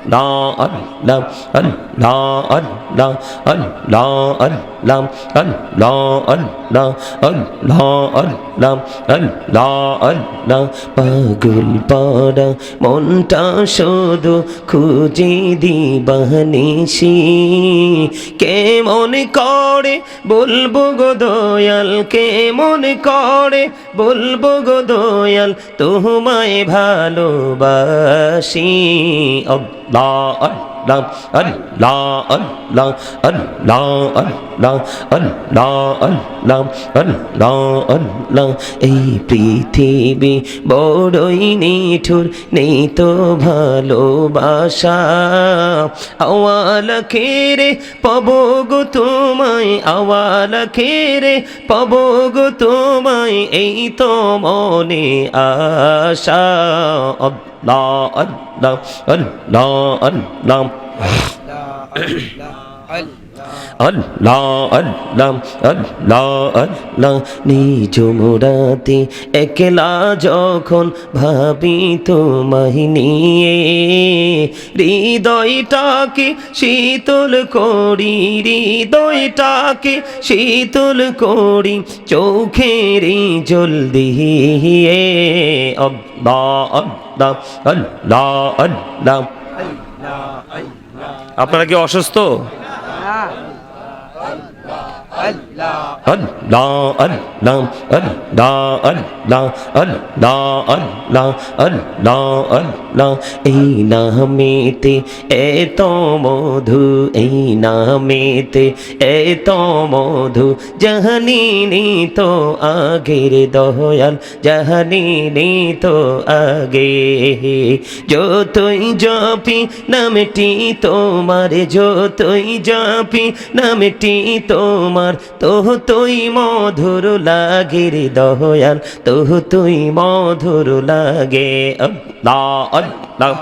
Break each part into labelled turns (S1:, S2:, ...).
S1: আল্লাহ আল্লাহ আল্লাহ আল্লাহ আল্লাহ আল্লাহ আল্লাহ আল্লাহ আল্লাহ আল্লাহ আল্লাহ পাগল পারা মনটা শুধু খুঁজে দিবানিশি কেমন করে বলবো গো দয়াল কেমন করে বলবো গো দয়াল তোমায় ভালোবাসি আল্লাহ আল্লাহ আল্লাহ আল্লাহ আল্লাহ আল্লাহ আল্লাহ আল্লাহ আল্লাহ আল্লাহ এই পৃথিবী বড়ই নিঠুর নেই তো ভালোবাসা আওয়াল খেরে পাবো গো তোমায় আওয়াল খেরে পাবো গো তোমায় এই তো মনে আশা আল্লাহ আল্লাহ আল্লাহ আল্লাহ আল্লাহ আল্লাহ আল্লাহ আল্লাহ নিজ মোরাতে একলা যখন ভাবি তোমায় নিয়ে হৃদয়টাকে শীতল করি হৃদয়টাকে শীতল করি চোখের জল দিয়ে আল্লাহ আল্লাহ আল্লাহ আল্লাহ আপনারা কি অসুস্থ আল্লাহ আল্লাহ আল্লাহ আল্লাহ আল্লাহ আল্লাহ আল্লাহ আল্লাহ এই নামেতে এত মধু এই নামেতে এত মধু জাহানিনি তো আগের দয়াল জাহানিনি তো আগে যতই জপি নামটি তোমার যতই জপি নামটি তোমার তুই মধুর লাগে রে দয়াল তুই মধুর লাগে আল্লাহ আল্লাহ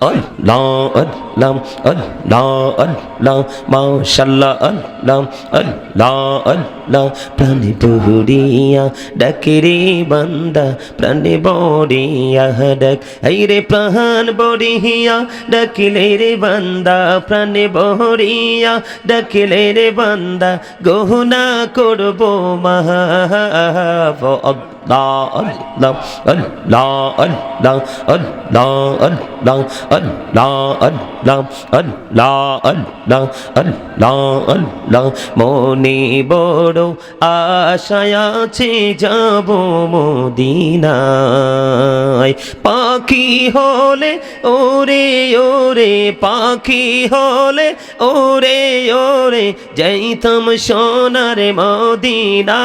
S1: আল্লাহ আল্লাহ আল্লাহ আল্লাহ মাশাআল্লাহ আল্লাহ আল্লাহ আল্লাহ প্রাণে বড়িয়া ডাকে রে বান্দা প্রাণে বড়িয়া ডাক এই রে প্রাণ বড়িয়া ডাকিলে রে বান্দা প্রাণে বড়িয়া ডাকিলে রে বান্দা গহনা করব মাফ আল্লাহ আল্লাহ আল্লাহ আল্লাহ আল্লাহ আল্লাহ আল্লাহ আল্লাহ আল্লাহ আল্লাহ আল্লাহ আল্লাহ মনে বড় আশায় আছে যাব মদিনায় পাখি হলে ওরে ওরে পাখি হলে ওরে ওরে যাইতাম সোনার মদিনা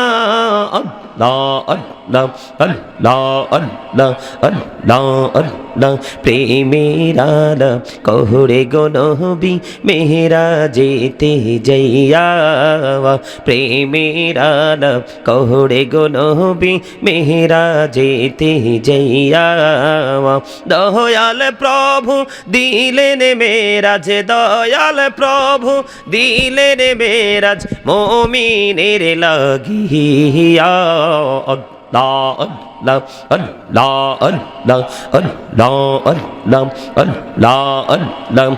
S1: আল্লাহ আল্লাহ আল্লাহ আল্লাহ আল্লাহ আল্লাহ প্রেমের আলাপ কহরে গো নবী মেহরা যেতে যাইয়া প্রেমের আলাপ কহরে গো নবী মেহরা যেতে যাইয়া দয়াল প্রভু দিলেন মেরাজ দয়াল প্রভু দিলেন মেরাজ মুমিনের লাগিয়া আল্লাহ আল্লাহ আল্লাহ আল্লাহ আল্লাহ আল্লাহ আল্লাহ আল্লাহ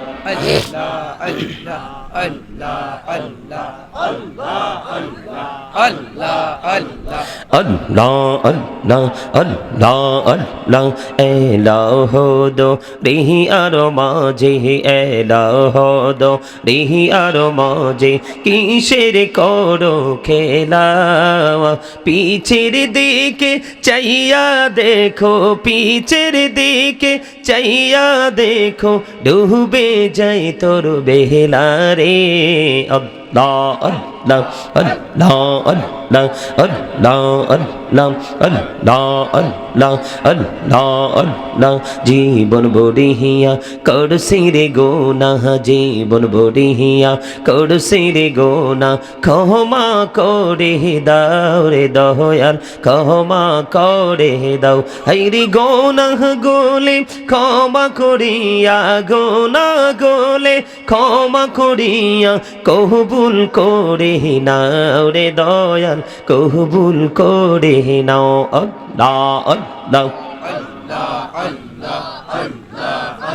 S1: আল্লাহ আল্লাহ আল্লাহ আল্লাহ এলাহ দো রিহি আর মাঝে এলাহ দো রিহি আর মাঝে কিসের করো খেলা পিছের দিকে চাইয়া দেখো পিছের দিকে চাইয়া দেখো ডুবে যাই তোর বেলা রে আল্লাহ আল্লাহ আল্লাহ আল্লাহ আল্লাহ আল্লাহ আল্লাহ আল্লাহ আল্লাহ আল্লাহ জীবন বড়িয়া করছি রে গোনা জীবন বড়িয়া করছি রে গোনা ক্ষমা করে দাও রে দয়াল ক্ষমা করে দাও হাইরে গোনা গোলে ক্ষমা করিয়া গোনা গোলে ক্ষমা করিয়া কবুল করে নাও রে দয়াল কবুল করে নাও আল্লাহ আল্লাহ আল্লাহ আল্লাহ আল্লাহ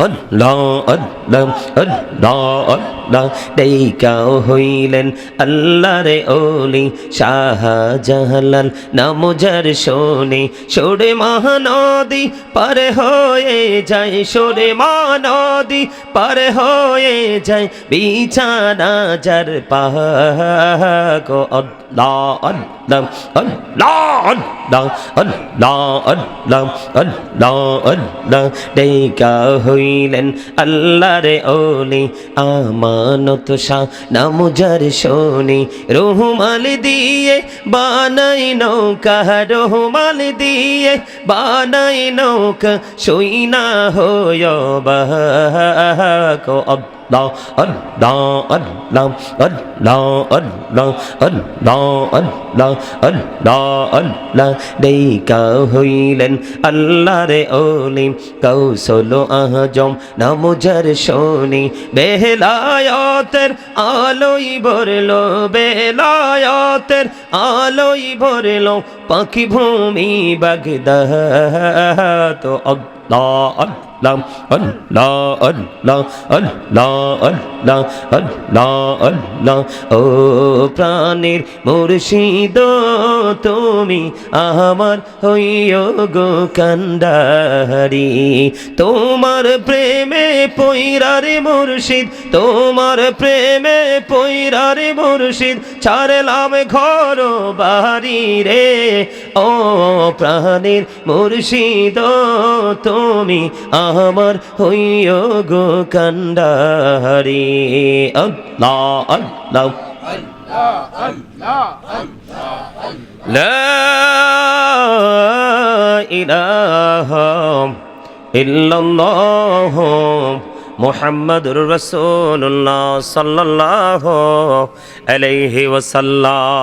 S1: আল্লাহ আল্লাহ আল্লাহ আল্লাহ দেইকাও হইলেন আল্লাহরে ওলি শাহজালাল নাম যার শোনে সরে মহানদী পার হয়ে যায় সরে মহানদী পার হয়ে যায় বিছানা যার পাগো আল্লাহ আল্লাহ আল্লাহ আল্লাহ আল্লাহ আল্লাহ আল্লাহ আল্লাহ দেইকা হইলেন আল্লাহরে ওলি আমানত শাহ নাম যার শোনে রহমাল দিয়ে বানাই নৌকা রহমাল দিয়ে বানাই নৌকা সইনা হয় বাকো আল্লাহ আল্লাহ আল্লাহ আল্লাহ আল্লাহ আল্লাহ আল্লাহ আল্লাহ আল্লাহ দেইকা হইলেন আল্লাহরে ওলি কৌশল আজম নাম যার শোনে বেলায়েতের আলোই ভরলো বেলায়েতের আলোই ভরলো পাখি ভূমি বাগদাদ আল্লাহ আল্লাহ আল্লাহ আল্লাহ আল্লাহ আল্লাহ আল্লাহ আল্লাহ ও প্রাণের মুর্শিদ তুমি আমার হইও গো কান্ডারি তোমার প্রেমে পয়রারে মুর্শিদ তোমার প্রেমে পয়রারে মুর্শিদ ছাড়লাম ঘর বাড়ি রে ও প্রাণের মুর্শিদ তুমি আমার হইও গো কান্ডারি আল্লাহ আল্লাহ লা ইলাহা ইল্লাল্লাহ মুহাম্মাদুর রাসূলুল্লাহ সাল্লাল্লাহু আলাইহি ওয়াসাল্লাম।